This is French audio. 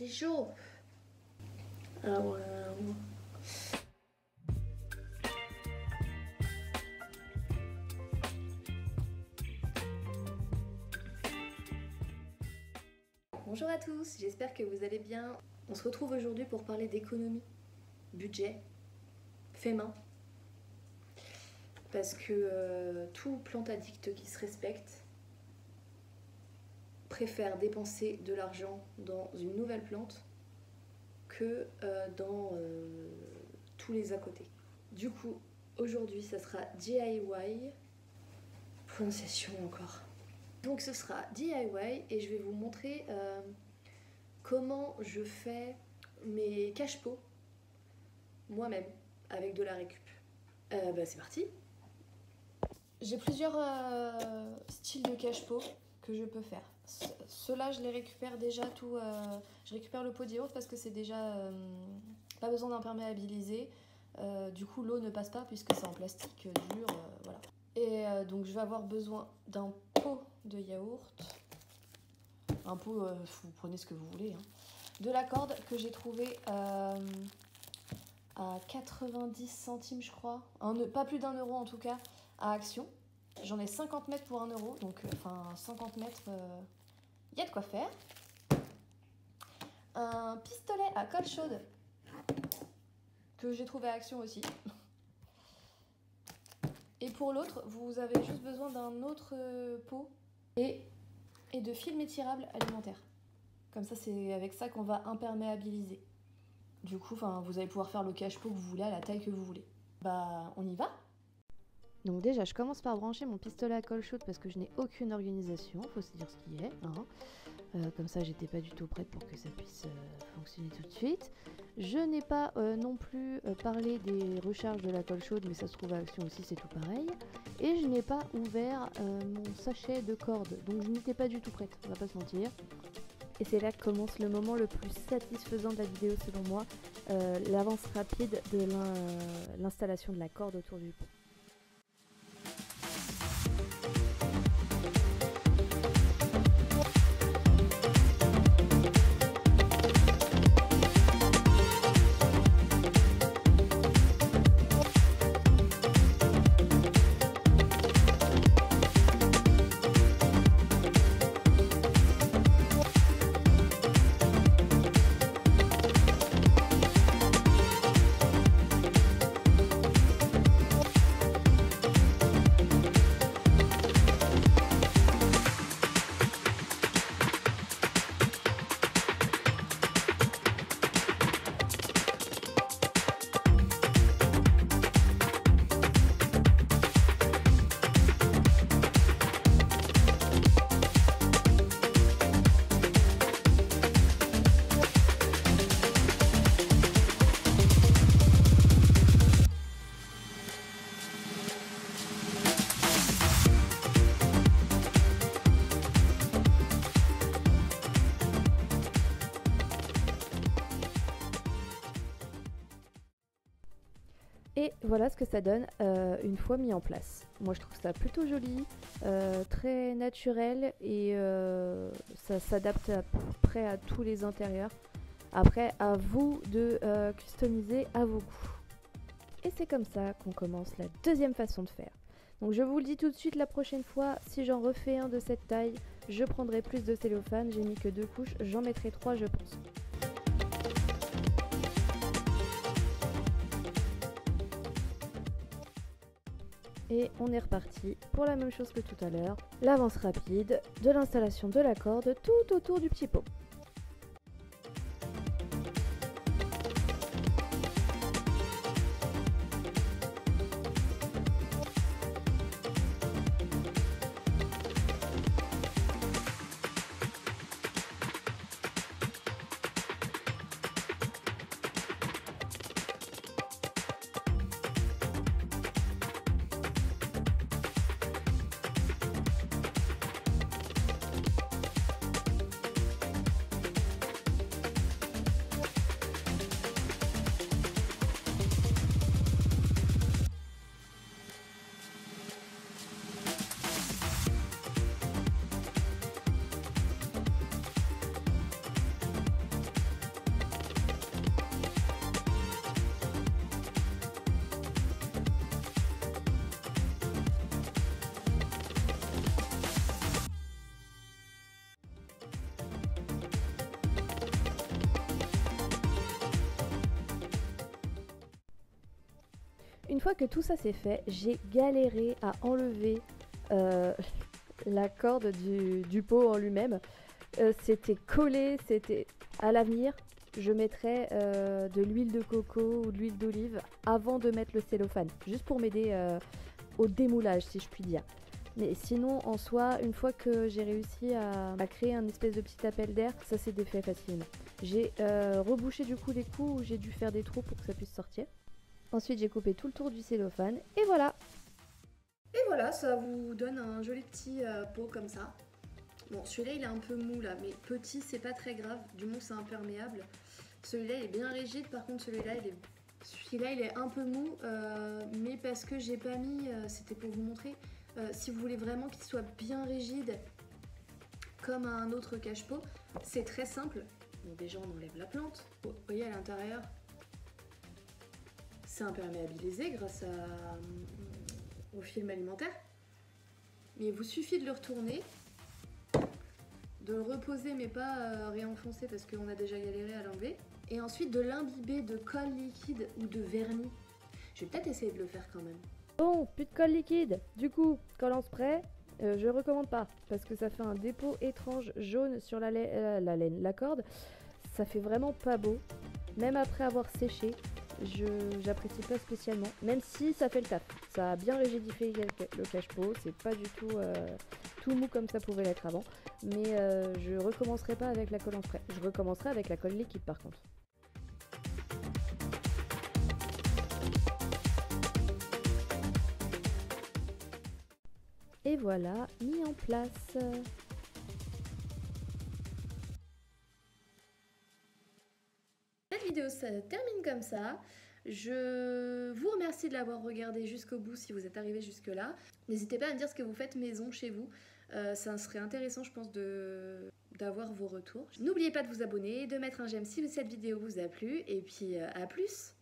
C'est chaud. Ah ouais. Bonjour à tous, j'espère que vous allez bien. On se retrouve aujourd'hui pour parler d'économie, budget, fait main. Parce que tout plante addict qui se respecte préfère dépenser de l'argent dans une nouvelle plante que dans tous les à côté. Du coup, aujourd'hui, ça sera DIY, prononciation encore. Donc ce sera DIY et je vais vous montrer comment je fais mes cache-pots moi-même avec de la récup. C'est parti. J'ai plusieurs styles de cache-pots que je peux faire. Ceux-là, je les récupère déjà tout. Je récupère le pot de yaourt parce que c'est déjà pas besoin d'imperméabiliser. Du coup, l'eau ne passe pas puisque c'est en plastique dur. Voilà. Et donc, je vais avoir besoin d'un pot de yaourt. Un pot, vous prenez ce que vous voulez. Hein. De la corde que j'ai trouvée à 90 centimes, je crois. Pas plus d'1 euro en tout cas, à Action. J'en ai 50 mètres pour 1 euro. Donc, 50 mètres, y a de quoi faire. Un pistolet à colle chaude que j'ai trouvé à Action aussi. Et pour l'autre, vous avez juste besoin d'un autre pot et de film étirable alimentaire. Comme ça, c'est avec ça qu'on va imperméabiliser. Du coup, vous allez pouvoir faire le cache-pot que vous voulez à la taille que vous voulez. On y va. Donc déjà, je commence par brancher mon pistolet à colle chaude parce que je n'ai aucune organisation, faut se dire ce qui est. Hein. Comme ça, j'étais pas du tout prête pour que ça puisse fonctionner tout de suite. Je n'ai pas non plus parlé des recharges de la colle chaude, mais ça se trouve à Action aussi, c'est tout pareil. Et je n'ai pas ouvert mon sachet de corde, donc je n'étais pas du tout prête, on va pas se mentir. Et c'est là que commence le moment le plus satisfaisant de la vidéo selon moi, l'avance rapide de l'installation de la corde autour du pot. Et voilà ce que ça donne une fois mis en place. Moi je trouve ça plutôt joli, très naturel et ça s'adapte à peu près à tous les intérieurs. Après, à vous de customiser à vos goûts. Et c'est comme ça qu'on commence la deuxième façon de faire. Donc je vous le dis tout de suite, la prochaine fois, si j'en refais un de cette taille, je prendrai plus de cellophane. J'ai mis que 2 couches, j'en mettrai 3 je pense. Et on est reparti pour la même chose que tout à l'heure, l'avance rapide de l'installation de la corde tout autour du petit pot. une fois que tout ça c'est fait, j'ai galéré à enlever la corde du pot en lui-même. C'était collé, c'était... À l'avenir, je mettrai de l'huile de coco ou de l'huile d'olive avant de mettre le cellophane, juste pour m'aider au démoulage, si je puis dire. Mais sinon, en soi, une fois que j'ai réussi à créer un espèce de petit appel d'air, ça s'est défait facilement. J'ai rebouché du coup les coups où j'ai dû faire des trous pour que ça puisse sortir. Ensuite, j'ai coupé tout le tour du cellophane et voilà. Et voilà, ça vous donne un joli petit pot comme ça. Bon, celui-là il est un peu mou là, mais petit c'est pas très grave, du moins c'est imperméable. Celui-là il est bien rigide, par contre celui-là il est un peu mou, mais parce que j'ai pas mis, c'était pour vous montrer, si vous voulez vraiment qu'il soit bien rigide comme un autre cache-pot, c'est très simple. Bon, déjà on enlève la plante, vous voyez à l'intérieur, c'est imperméabilisé grâce au film alimentaire, mais il vous suffit de le retourner, de le reposer mais pas réenfoncer parce qu'on a déjà galéré à l'enlever. Et ensuite de l'imbiber de colle liquide ou de vernis. Je vais peut-être essayer de le faire quand même. Bon, plus de colle liquide. Du coup, colle en spray, je recommande pas parce que ça fait un dépôt étrange jaune sur la laine, la corde. Ça fait vraiment pas beau. Même après avoir séché, j'apprécie pas spécialement. Même si ça fait le taf. Ça a bien rigidifié le cache-pot. C'est pas du tout tout mou comme ça pouvait l'être avant. Mais je recommencerai pas avec la colle en spray. Je recommencerai avec la colle liquide par contre. Et voilà, mis en place. Cette vidéo se termine comme ça. Je vous remercie de l'avoir regardé jusqu'au bout si vous êtes arrivé jusque là. N'hésitez pas à me dire ce que vous faites maison chez vous. Ça serait intéressant je pense d'avoir vos retours. N'oubliez pas de vous abonner, de mettre un j'aime si cette vidéo vous a plu et puis à plus.